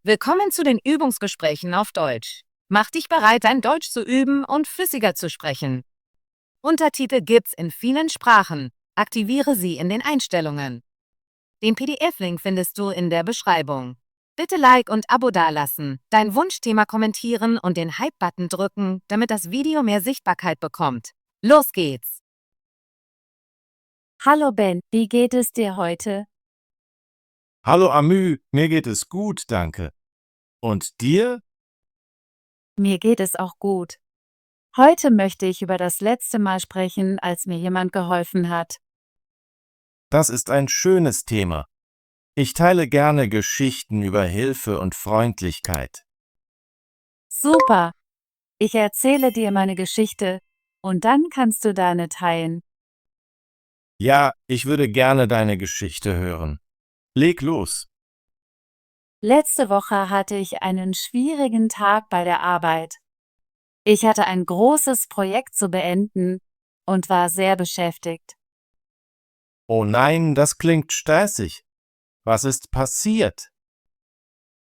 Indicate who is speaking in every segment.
Speaker 1: Willkommen zu den Übungsgesprächen auf Deutsch. Mach dich bereit, dein Deutsch zu üben und flüssiger zu sprechen. Untertitel gibt's in vielen Sprachen. Aktiviere sie in den Einstellungen. Den PDF-Link findest du in der Beschreibung. Bitte Like und Abo dalassen, dein Wunschthema kommentieren und den Hype-Button drücken, damit das Video mehr Sichtbarkeit bekommt. Los geht's!
Speaker 2: Hallo Ben, wie geht es dir heute?
Speaker 3: Hallo Amü, mir geht es gut, danke. Und dir?
Speaker 2: Mir geht es auch gut. Heute möchte ich über das letzte Mal sprechen, als mir jemand geholfen hat.
Speaker 3: Das ist ein schönes Thema. Ich teile gerne Geschichten über Hilfe und Freundlichkeit.
Speaker 2: Super! Ich erzähle dir meine Geschichte und dann kannst du deine teilen.
Speaker 3: Ja, ich würde gerne deine Geschichte hören. Leg los.
Speaker 2: Letzte Woche hatte ich einen schwierigen Tag bei der Arbeit. Ich hatte ein großes Projekt zu beenden und war sehr beschäftigt.
Speaker 3: Oh nein, das klingt stressig. Was ist passiert?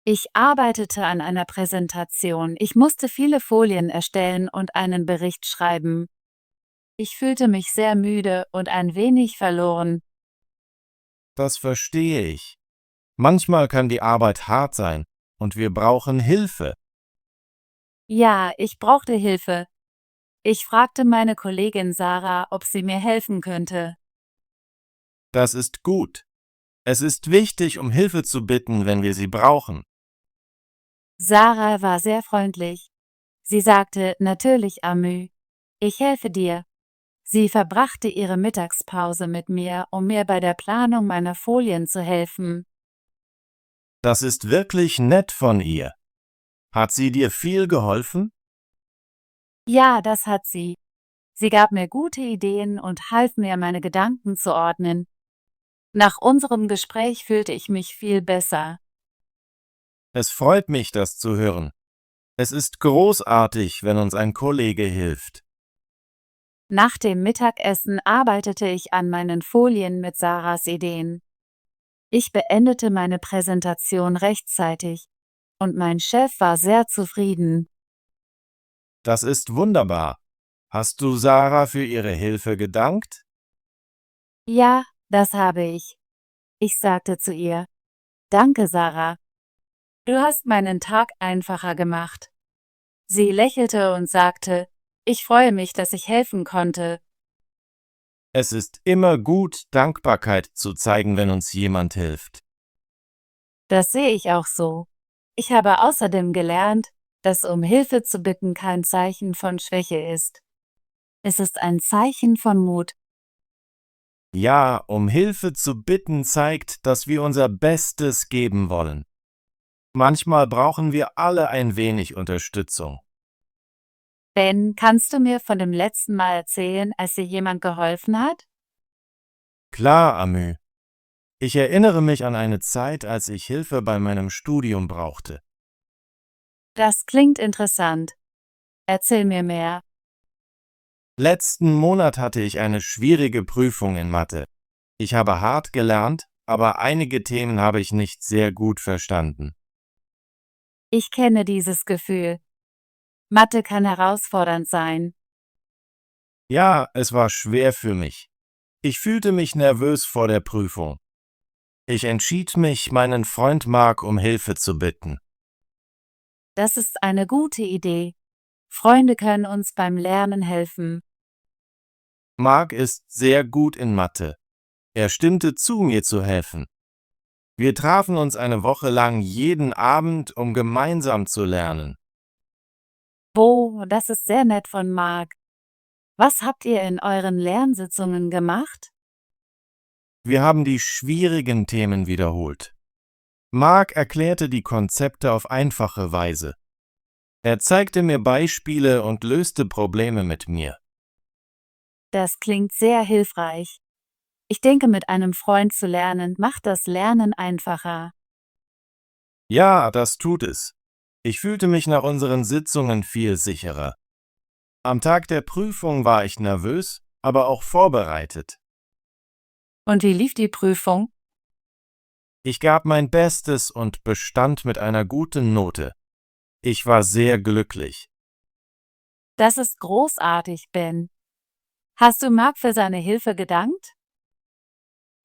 Speaker 2: Ich arbeitete an einer Präsentation. Ich musste viele Folien erstellen und einen Bericht schreiben. Ich fühlte mich sehr müde und ein wenig verloren.
Speaker 3: Das verstehe ich. Manchmal kann die Arbeit hart sein und wir brauchen Hilfe.
Speaker 2: Ja, ich brauchte Hilfe. Ich fragte meine Kollegin Sarah, ob sie mir helfen könnte.
Speaker 3: Das ist gut. Es ist wichtig, um Hilfe zu bitten, wenn wir sie brauchen.
Speaker 2: Sarah war sehr freundlich. Sie sagte, natürlich, Amü. Ich helfe dir. Sie verbrachte ihre Mittagspause mit mir, um mir bei der Planung meiner Folien zu helfen.
Speaker 3: Das ist wirklich nett von ihr. Hat sie dir viel geholfen?
Speaker 2: Ja, das hat sie. Sie gab mir gute Ideen und half mir, meine Gedanken zu ordnen. Nach unserem Gespräch fühlte ich mich viel besser.
Speaker 3: Es freut mich, das zu hören. Es ist großartig, wenn uns ein Kollege hilft.
Speaker 2: Nach dem Mittagessen arbeitete ich an meinen Folien mit Sarahs Ideen. Ich beendete meine Präsentation rechtzeitig und mein Chef war sehr zufrieden.
Speaker 3: Das ist wunderbar. Hast du Sarah für ihre Hilfe gedankt?
Speaker 2: Ja, das habe ich. Ich sagte zu ihr, danke, Sarah. Du hast meinen Tag einfacher gemacht. Sie lächelte und sagte, ich freue mich, dass ich helfen konnte.
Speaker 3: Es ist immer gut, Dankbarkeit zu zeigen, wenn uns jemand hilft.
Speaker 2: Das sehe ich auch so. Ich habe außerdem gelernt, dass um Hilfe zu bitten kein Zeichen von Schwäche ist. Es ist ein Zeichen von Mut.
Speaker 3: Ja, um Hilfe zu bitten zeigt, dass wir unser Bestes geben wollen. Manchmal brauchen wir alle ein wenig Unterstützung.
Speaker 2: Ben, kannst du mir von dem letzten Mal erzählen, als dir jemand geholfen hat?
Speaker 3: Klar, Amü. Ich erinnere mich an eine Zeit, als ich Hilfe bei meinem Studium brauchte.
Speaker 2: Das klingt interessant. Erzähl mir mehr.
Speaker 3: Letzten Monat hatte ich eine schwierige Prüfung in Mathe. Ich habe hart gelernt, aber einige Themen habe ich nicht sehr gut verstanden.
Speaker 2: Ich kenne dieses Gefühl. Mathe kann herausfordernd sein.
Speaker 3: Ja, es war schwer für mich. Ich fühlte mich nervös vor der Prüfung. Ich entschied mich, meinen Freund Mark um Hilfe zu bitten.
Speaker 2: Das ist eine gute Idee. Freunde können uns beim Lernen helfen.
Speaker 3: Mark ist sehr gut in Mathe. Er stimmte zu, mir zu helfen. Wir trafen uns eine Woche lang jeden Abend, um gemeinsam zu lernen.
Speaker 2: Oh, das ist sehr nett von Marc. Was habt ihr in euren Lernsitzungen gemacht?
Speaker 3: Wir haben die schwierigen Themen wiederholt. Mark erklärte die Konzepte auf einfache Weise. Er zeigte mir Beispiele und löste Probleme mit mir.
Speaker 2: Das klingt sehr hilfreich. Ich denke, mit einem Freund zu lernen macht das Lernen einfacher.
Speaker 3: Ja, das tut es. Ich fühlte mich nach unseren Sitzungen viel sicherer. Am Tag der Prüfung war ich nervös, aber auch vorbereitet.
Speaker 2: Und wie lief die Prüfung?
Speaker 3: Ich gab mein Bestes und bestand mit einer guten Note. Ich war sehr glücklich.
Speaker 2: Das ist großartig, Ben. Hast du Mark für seine Hilfe gedankt?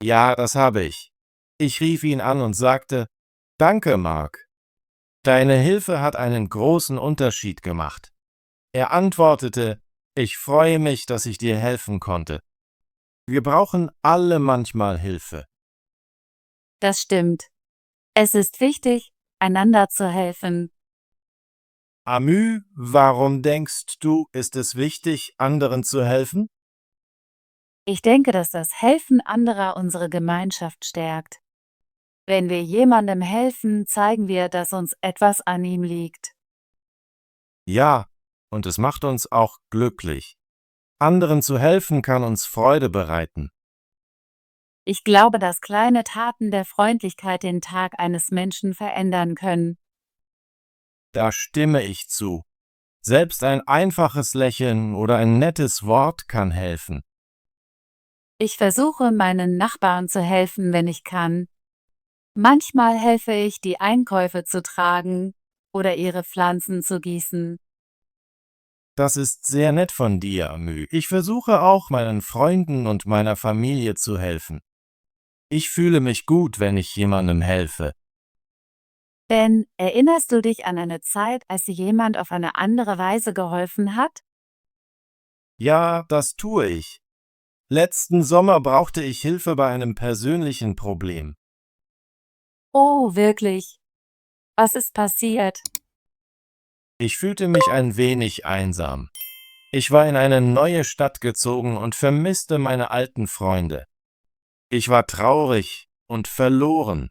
Speaker 3: Ja, das habe ich. Ich rief ihn an und sagte, Danke, Mark. Deine Hilfe hat einen großen Unterschied gemacht. Er antwortete, ich freue mich, dass ich dir helfen konnte. Wir brauchen alle manchmal Hilfe.
Speaker 2: Das stimmt. Es ist wichtig, einander zu helfen.
Speaker 3: Amü, warum denkst du, ist es wichtig, anderen zu helfen?
Speaker 2: Ich denke, dass das Helfen anderer unsere Gemeinschaft stärkt. Wenn wir jemandem helfen, zeigen wir, dass uns etwas an ihm liegt.
Speaker 3: Ja, und es macht uns auch glücklich. Anderen zu helfen kann uns Freude bereiten.
Speaker 2: Ich glaube, dass kleine Taten der Freundlichkeit den Tag eines Menschen verändern können.
Speaker 3: Da stimme ich zu. Selbst ein einfaches Lächeln oder ein nettes Wort kann helfen.
Speaker 2: Ich versuche, meinen Nachbarn zu helfen, wenn ich kann. Manchmal helfe ich, die Einkäufe zu tragen oder ihre Pflanzen zu gießen.
Speaker 3: Das ist sehr nett von dir, Amü. Ich versuche auch, meinen Freunden und meiner Familie zu helfen. Ich fühle mich gut, wenn ich jemandem helfe.
Speaker 2: Ben, erinnerst du dich an eine Zeit, als dir jemand auf eine andere Weise geholfen hat?
Speaker 3: Ja, das tue ich. Letzten Sommer brauchte ich Hilfe bei einem persönlichen Problem.
Speaker 2: Oh, wirklich? Was ist passiert?
Speaker 3: Ich fühlte mich ein wenig einsam. Ich war in eine neue Stadt gezogen und vermisste meine alten Freunde. Ich war traurig und verloren.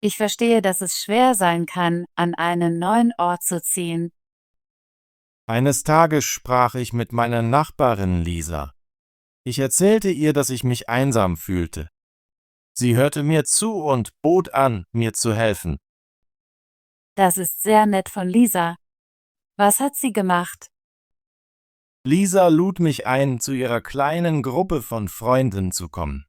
Speaker 2: Ich verstehe, dass es schwer sein kann, an einen neuen Ort zu ziehen.
Speaker 3: Eines Tages sprach ich mit meiner Nachbarin Lisa. Ich erzählte ihr, dass ich mich einsam fühlte. Sie hörte mir zu und bot an, mir zu helfen.
Speaker 2: Das ist sehr nett von Lisa. Was hat sie gemacht?
Speaker 3: Lisa lud mich ein, zu ihrer kleinen Gruppe von Freunden zu kommen.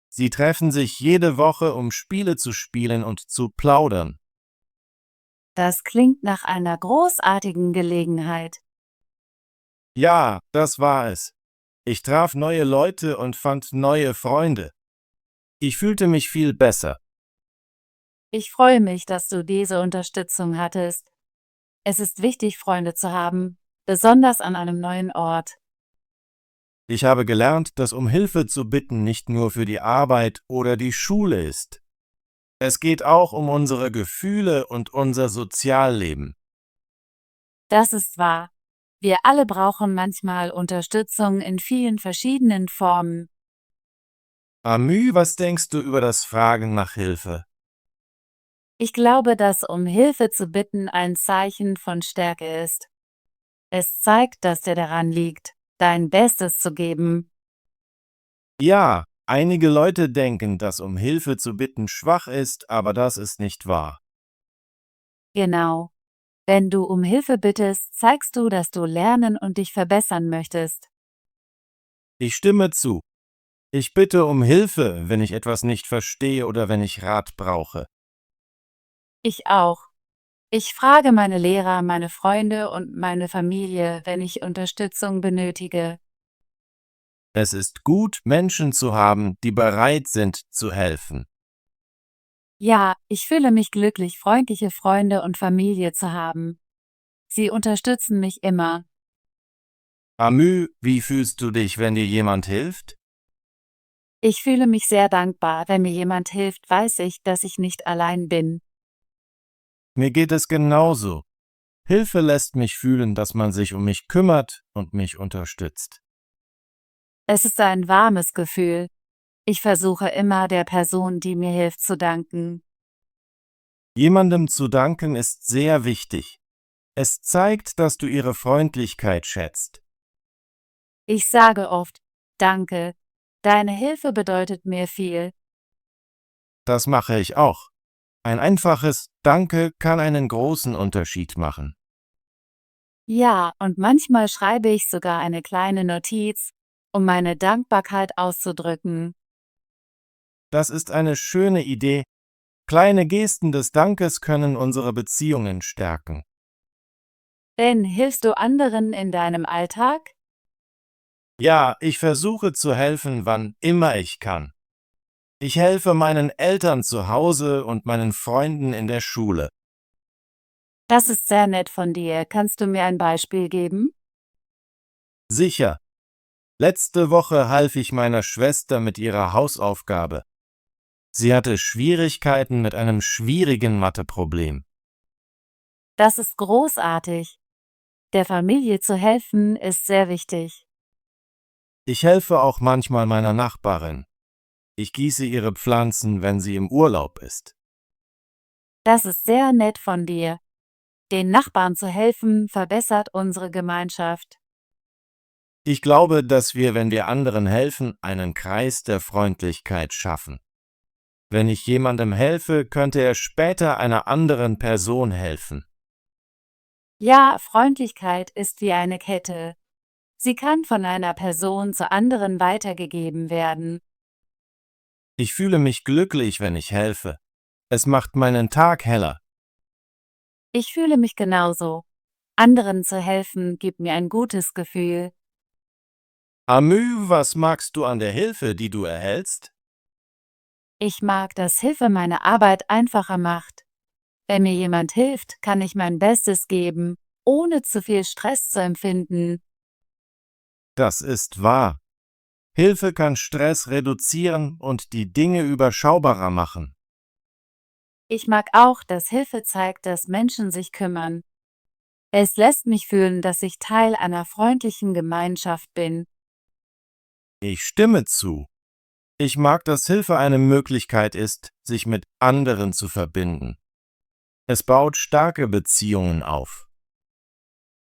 Speaker 3: Sie treffen sich jede Woche, um Spiele zu spielen und zu plaudern.
Speaker 2: Das klingt nach einer großartigen Gelegenheit.
Speaker 3: Ja, das war es. Ich traf neue Leute und fand neue Freunde. Ich fühlte mich viel besser.
Speaker 2: Ich freue mich, dass du diese Unterstützung hattest. Es ist wichtig, Freunde zu haben, besonders an einem neuen Ort.
Speaker 3: Ich habe gelernt, dass um Hilfe zu bitten nicht nur für die Arbeit oder die Schule ist. Es geht auch um unsere Gefühle und unser Sozialleben.
Speaker 2: Das ist wahr. Wir alle brauchen manchmal Unterstützung in vielen verschiedenen Formen.
Speaker 3: Amü, was denkst du über das Fragen nach Hilfe?
Speaker 2: Ich glaube, dass um Hilfe zu bitten ein Zeichen von Stärke ist. Es zeigt, dass dir daran liegt, dein Bestes zu geben.
Speaker 3: Ja, einige Leute denken, dass um Hilfe zu bitten schwach ist, aber das ist nicht wahr.
Speaker 2: Genau. Wenn du um Hilfe bittest, zeigst du, dass du lernen und dich verbessern möchtest.
Speaker 3: Ich stimme zu. Ich bitte um Hilfe, wenn ich etwas nicht verstehe oder wenn ich Rat brauche.
Speaker 2: Ich auch. Ich frage meine Lehrer, meine Freunde und meine Familie, wenn ich Unterstützung benötige.
Speaker 3: Es ist gut, Menschen zu haben, die bereit sind zu helfen.
Speaker 2: Ja, ich fühle mich glücklich, freundliche Freunde und Familie zu haben. Sie unterstützen mich immer.
Speaker 3: Amü, wie fühlst du dich, wenn dir jemand hilft?
Speaker 2: Ich fühle mich sehr dankbar, wenn mir jemand hilft, weiß ich, dass ich nicht allein bin.
Speaker 3: Mir geht es genauso. Hilfe lässt mich fühlen, dass man sich um mich kümmert und mich unterstützt.
Speaker 2: Es ist ein warmes Gefühl. Ich versuche immer, der Person, die mir hilft, zu danken.
Speaker 3: Jemandem zu danken ist sehr wichtig. Es zeigt, dass du ihre Freundlichkeit schätzt.
Speaker 2: Ich sage oft, danke. Deine Hilfe bedeutet mir viel.
Speaker 3: Das mache ich auch. Ein einfaches Danke kann einen großen Unterschied machen.
Speaker 2: Ja, und manchmal schreibe ich sogar eine kleine Notiz, um meine Dankbarkeit auszudrücken.
Speaker 3: Das ist eine schöne Idee. Kleine Gesten des Dankes können unsere Beziehungen stärken.
Speaker 2: Ben, hilfst du anderen in deinem Alltag?
Speaker 3: Ja, ich versuche zu helfen, wann immer ich kann. Ich helfe meinen Eltern zu Hause und meinen Freunden in der Schule.
Speaker 2: Das ist sehr nett von dir. Kannst du mir ein Beispiel geben?
Speaker 3: Sicher. Letzte Woche half ich meiner Schwester mit ihrer Hausaufgabe. Sie hatte Schwierigkeiten mit einem schwierigen Matheproblem.
Speaker 2: Das ist großartig. Der Familie zu helfen ist sehr wichtig.
Speaker 3: Ich helfe auch manchmal meiner Nachbarin. Ich gieße ihre Pflanzen, wenn sie im Urlaub ist.
Speaker 2: Das ist sehr nett von dir. Den Nachbarn zu helfen verbessert unsere Gemeinschaft.
Speaker 3: Ich glaube, dass wir, wenn wir anderen helfen, einen Kreis der Freundlichkeit schaffen. Wenn ich jemandem helfe, könnte er später einer anderen Person helfen.
Speaker 2: Ja, Freundlichkeit ist wie eine Kette. Sie kann von einer Person zur anderen weitergegeben werden.
Speaker 3: Ich fühle mich glücklich, wenn ich helfe. Es macht meinen Tag heller.
Speaker 2: Ich fühle mich genauso. Anderen zu helfen gibt mir ein gutes Gefühl.
Speaker 3: Amü, was magst du an der Hilfe, die du erhältst?
Speaker 2: Ich mag, dass Hilfe meine Arbeit einfacher macht. Wenn mir jemand hilft, kann ich mein Bestes geben, ohne zu viel Stress zu empfinden.
Speaker 3: Das ist wahr. Hilfe kann Stress reduzieren und die Dinge überschaubarer machen.
Speaker 2: Ich mag auch, dass Hilfe zeigt, dass Menschen sich kümmern. Es lässt mich fühlen, dass ich Teil einer freundlichen Gemeinschaft bin.
Speaker 3: Ich stimme zu. Ich mag, dass Hilfe eine Möglichkeit ist, sich mit anderen zu verbinden. Es baut starke Beziehungen auf.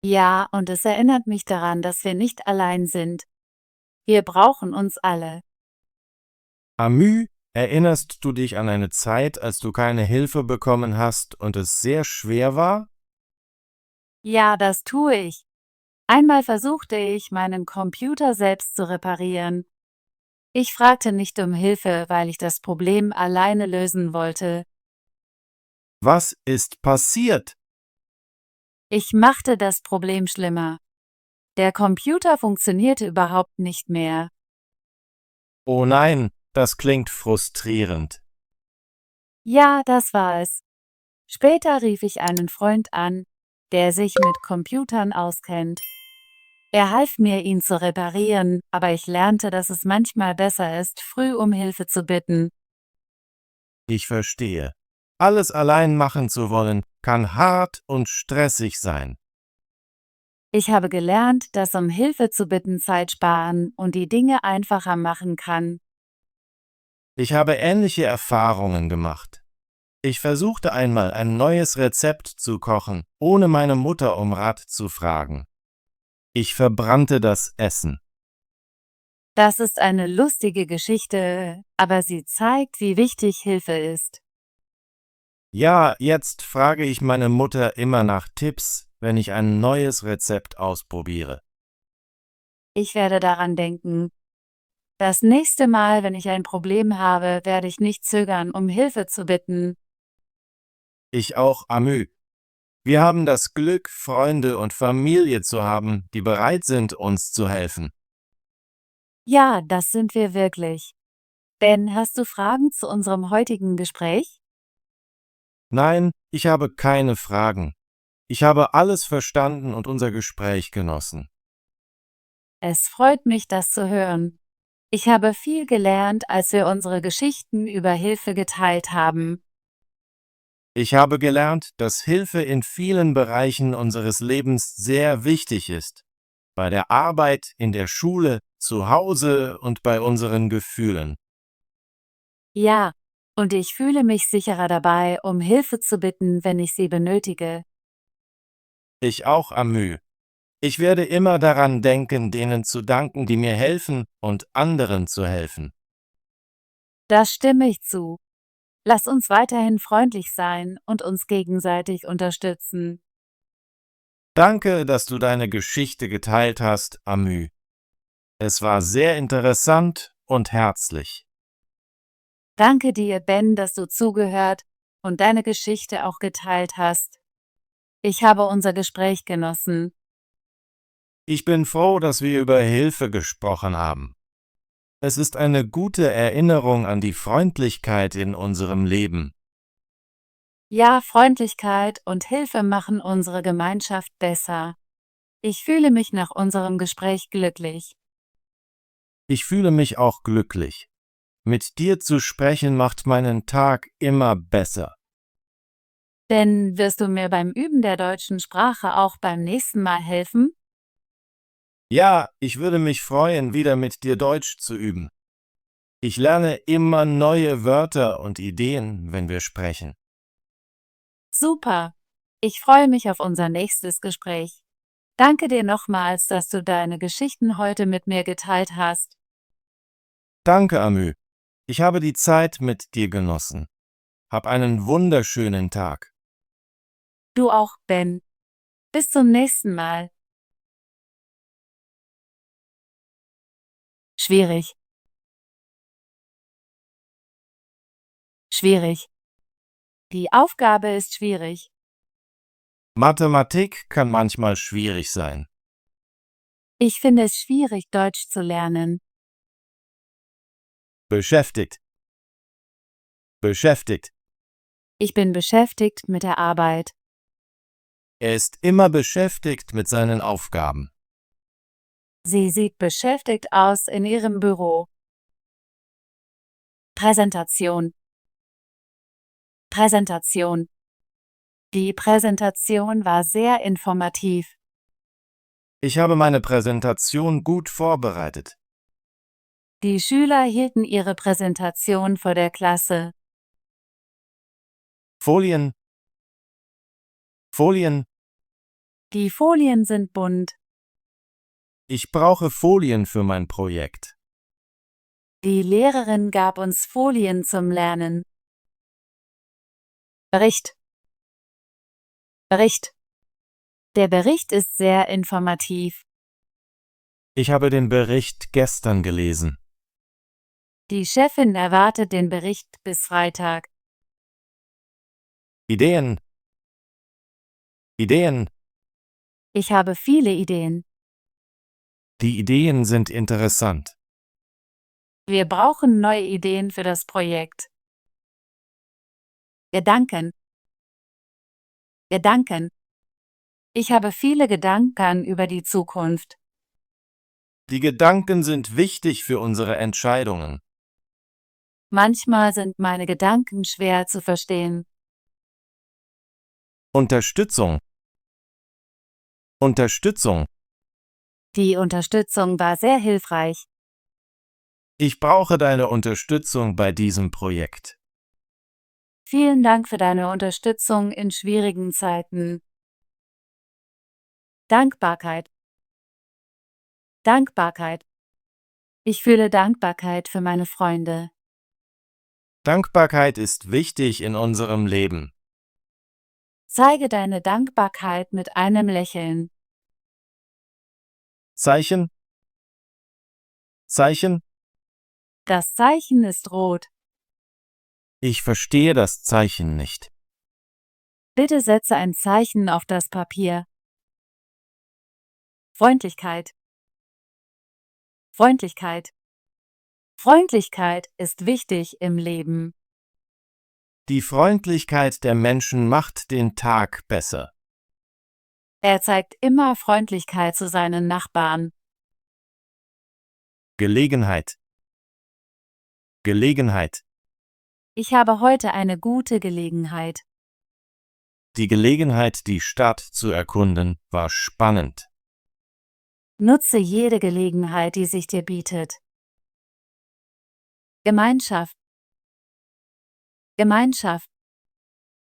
Speaker 2: Ja, und es erinnert mich daran, dass wir nicht allein sind. Wir brauchen uns alle.
Speaker 3: Amü, erinnerst du dich an eine Zeit, als du keine Hilfe bekommen hast und es sehr schwer war?
Speaker 2: Ja, das tue ich. Einmal versuchte ich, meinen Computer selbst zu reparieren. Ich fragte nicht um Hilfe, weil ich das Problem alleine lösen wollte.
Speaker 3: Was ist passiert?
Speaker 2: Ich machte das Problem schlimmer. Der Computer funktionierte überhaupt nicht mehr.
Speaker 3: Oh nein, das klingt frustrierend.
Speaker 2: Ja, das war es. Später rief ich einen Freund an, der sich mit Computern auskennt. Er half mir, ihn zu reparieren, aber ich lernte, dass es manchmal besser ist, früh um Hilfe zu bitten.
Speaker 3: Ich verstehe. Alles allein machen zu wollen, kann hart und stressig sein.
Speaker 2: Ich habe gelernt, dass um Hilfe zu bitten Zeit sparen und die Dinge einfacher machen kann.
Speaker 3: Ich habe ähnliche Erfahrungen gemacht. Ich versuchte einmal ein neues Rezept zu kochen, ohne meine Mutter um Rat zu fragen. Ich verbrannte das Essen.
Speaker 2: Das ist eine lustige Geschichte, aber sie zeigt, wie wichtig Hilfe ist.
Speaker 3: Ja, jetzt frage ich meine Mutter immer nach Tipps, wenn ich ein neues Rezept ausprobiere.
Speaker 2: Ich werde daran denken. Das nächste Mal, wenn ich ein Problem habe, werde ich nicht zögern, um Hilfe zu bitten.
Speaker 3: Ich auch, Amü. Wir haben das Glück, Freunde und Familie zu haben, die bereit sind, uns zu helfen.
Speaker 2: Ja, das sind wir wirklich. Ben, hast du Fragen zu unserem heutigen Gespräch?
Speaker 3: Nein, ich habe keine Fragen. Ich habe alles verstanden und unser Gespräch genossen.
Speaker 2: Es freut mich, das zu hören. Ich habe viel gelernt, als wir unsere Geschichten über Hilfe geteilt haben.
Speaker 3: Ich habe gelernt, dass Hilfe in vielen Bereichen unseres Lebens sehr wichtig ist. Bei der Arbeit, in der Schule, zu Hause und bei unseren Gefühlen.
Speaker 2: Ja, und ich fühle mich sicherer dabei, um Hilfe zu bitten, wenn ich sie benötige.
Speaker 3: Ich auch, Amü. Ich werde immer daran denken, denen zu danken, die mir helfen und anderen zu helfen.
Speaker 2: Das stimme ich zu. Lass uns weiterhin freundlich sein und uns gegenseitig unterstützen.
Speaker 3: Danke, dass du deine Geschichte geteilt hast, Amü. Es war sehr interessant und herzlich.
Speaker 2: Danke dir, Ben, dass du zugehört und deine Geschichte auch geteilt hast. Ich habe unser Gespräch genossen.
Speaker 3: Ich bin froh, dass wir über Hilfe gesprochen haben. Es ist eine gute Erinnerung an die Freundlichkeit in unserem Leben.
Speaker 2: Ja, Freundlichkeit und Hilfe machen unsere Gemeinschaft besser. Ich fühle mich nach unserem Gespräch glücklich.
Speaker 3: Ich fühle mich auch glücklich. Mit dir zu sprechen macht meinen Tag immer besser.
Speaker 2: Denn wirst du mir beim Üben der deutschen Sprache auch beim nächsten Mal helfen?
Speaker 3: Ja, ich würde mich freuen, wieder mit dir Deutsch zu üben. Ich lerne immer neue Wörter und Ideen, wenn wir sprechen.
Speaker 2: Super. Ich freue mich auf unser nächstes Gespräch. Danke dir nochmals, dass du deine Geschichten heute mit mir geteilt hast.
Speaker 3: Danke, Amü. Ich habe die Zeit mit dir genossen. Hab einen wunderschönen Tag.
Speaker 2: Du auch, Ben. Bis zum nächsten Mal. Schwierig. Schwierig. Die Aufgabe ist schwierig.
Speaker 3: Mathematik kann manchmal schwierig sein.
Speaker 2: Ich finde es schwierig, Deutsch zu lernen.
Speaker 3: Beschäftigt. Beschäftigt.
Speaker 2: Ich bin beschäftigt mit der Arbeit.
Speaker 3: Er ist immer beschäftigt mit seinen Aufgaben.
Speaker 2: Sie sieht beschäftigt aus in ihrem Büro. Präsentation. Präsentation. Die Präsentation war sehr informativ.
Speaker 3: Ich habe meine Präsentation gut vorbereitet.
Speaker 2: Die Schüler hielten ihre Präsentation vor der Klasse.
Speaker 3: Folien. Folien.
Speaker 2: Die Folien sind bunt.
Speaker 3: Ich brauche Folien für mein Projekt.
Speaker 2: Die Lehrerin gab uns Folien zum Lernen. Bericht. Bericht. Der Bericht ist sehr informativ.
Speaker 3: Ich habe den Bericht gestern gelesen.
Speaker 2: Die Chefin erwartet den Bericht bis Freitag.
Speaker 3: Ideen. Ideen.
Speaker 2: Ich habe viele Ideen.
Speaker 3: Die Ideen sind interessant.
Speaker 2: Wir brauchen neue Ideen für das Projekt. Gedanken. Gedanken. Ich habe viele Gedanken über die Zukunft.
Speaker 3: Die Gedanken sind wichtig für unsere Entscheidungen.
Speaker 2: Manchmal sind meine Gedanken schwer zu verstehen.
Speaker 3: Unterstützung. Unterstützung.
Speaker 2: Die Unterstützung war sehr hilfreich.
Speaker 3: Ich brauche deine Unterstützung bei diesem Projekt.
Speaker 2: Vielen Dank für deine Unterstützung in schwierigen Zeiten. Dankbarkeit. Dankbarkeit. Ich fühle Dankbarkeit für meine Freunde.
Speaker 3: Dankbarkeit ist wichtig in unserem Leben.
Speaker 2: Zeige deine Dankbarkeit mit einem Lächeln.
Speaker 3: Zeichen. Zeichen.
Speaker 2: Das Zeichen ist rot.
Speaker 3: Ich verstehe das Zeichen nicht.
Speaker 2: Bitte setze ein Zeichen auf das Papier. Freundlichkeit. Freundlichkeit. Freundlichkeit ist wichtig im Leben.
Speaker 3: Die Freundlichkeit der Menschen macht den Tag besser.
Speaker 2: Er zeigt immer Freundlichkeit zu seinen Nachbarn.
Speaker 3: Gelegenheit. Gelegenheit.
Speaker 2: Ich habe heute eine gute Gelegenheit.
Speaker 3: Die Gelegenheit, die Stadt zu erkunden, war spannend.
Speaker 2: Nutze jede Gelegenheit, die sich dir bietet. Gemeinschaft. Gemeinschaft.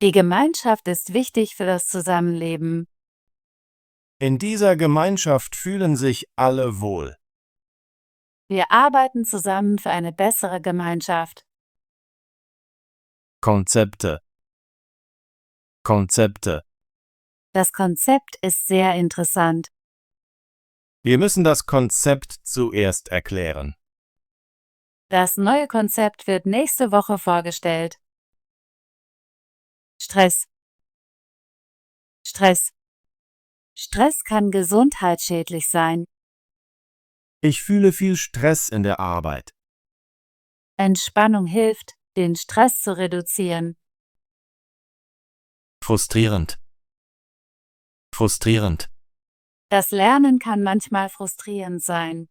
Speaker 2: Die Gemeinschaft ist wichtig für das Zusammenleben.
Speaker 3: In dieser Gemeinschaft fühlen sich alle wohl.
Speaker 2: Wir arbeiten zusammen für eine bessere Gemeinschaft.
Speaker 3: Konzepte. Konzepte.
Speaker 2: Das Konzept ist sehr interessant.
Speaker 3: Wir müssen das Konzept zuerst erklären.
Speaker 2: Das neue Konzept wird nächste Woche vorgestellt. Stress. Stress. Stress kann gesundheitsschädlich sein.
Speaker 3: Ich fühle viel Stress in der Arbeit.
Speaker 2: Entspannung hilft, den Stress zu reduzieren.
Speaker 3: Frustrierend. Frustrierend.
Speaker 2: Das Lernen kann manchmal frustrierend sein.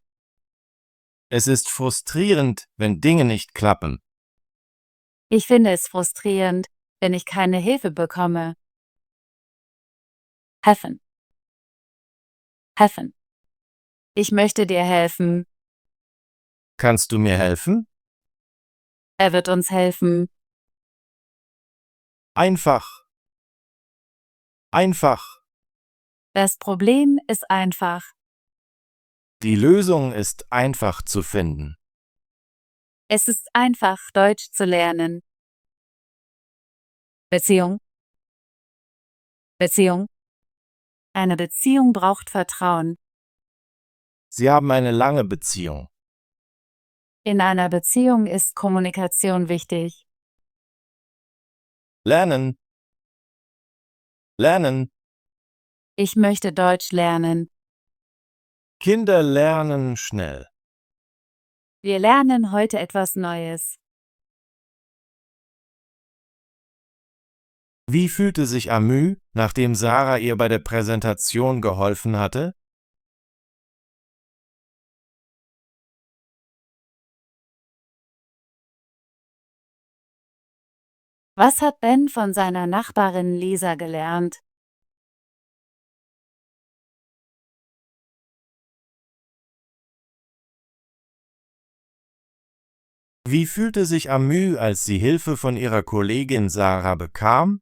Speaker 3: Es ist frustrierend, wenn Dinge nicht klappen.
Speaker 2: Ich finde es frustrierend, wenn ich keine Hilfe bekomme. Helfen. Helfen. Ich möchte dir helfen.
Speaker 3: Kannst du mir helfen?
Speaker 2: Er wird uns helfen.
Speaker 3: Einfach. Einfach.
Speaker 2: Das Problem ist einfach.
Speaker 3: Die Lösung ist einfach zu finden.
Speaker 2: Es ist einfach, Deutsch zu lernen. Beziehung. Beziehung. Eine Beziehung braucht Vertrauen.
Speaker 3: Sie haben eine lange Beziehung.
Speaker 2: In einer Beziehung ist Kommunikation wichtig.
Speaker 3: Lernen. Lernen.
Speaker 2: Ich möchte Deutsch lernen.
Speaker 3: Kinder lernen schnell.
Speaker 2: Wir lernen heute etwas Neues.
Speaker 3: Wie fühlte sich Amü, nachdem Sarah ihr bei der Präsentation geholfen hatte?
Speaker 2: Was hat Ben von seiner Nachbarin Lisa gelernt?
Speaker 3: Wie fühlte sich Amü, als sie Hilfe von ihrer Kollegin Sarah bekam?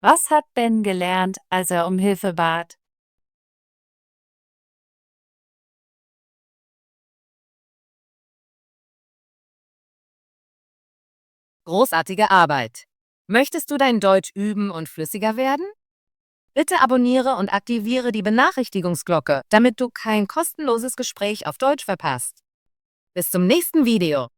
Speaker 2: Was hat Ben gelernt, als er um Hilfe bat?
Speaker 1: Großartige Arbeit! Möchtest du dein Deutsch üben und flüssiger werden? Bitte abonniere und aktiviere die Benachrichtigungsglocke, damit du kein kostenloses Gespräch auf Deutsch verpasst. Bis zum nächsten Video!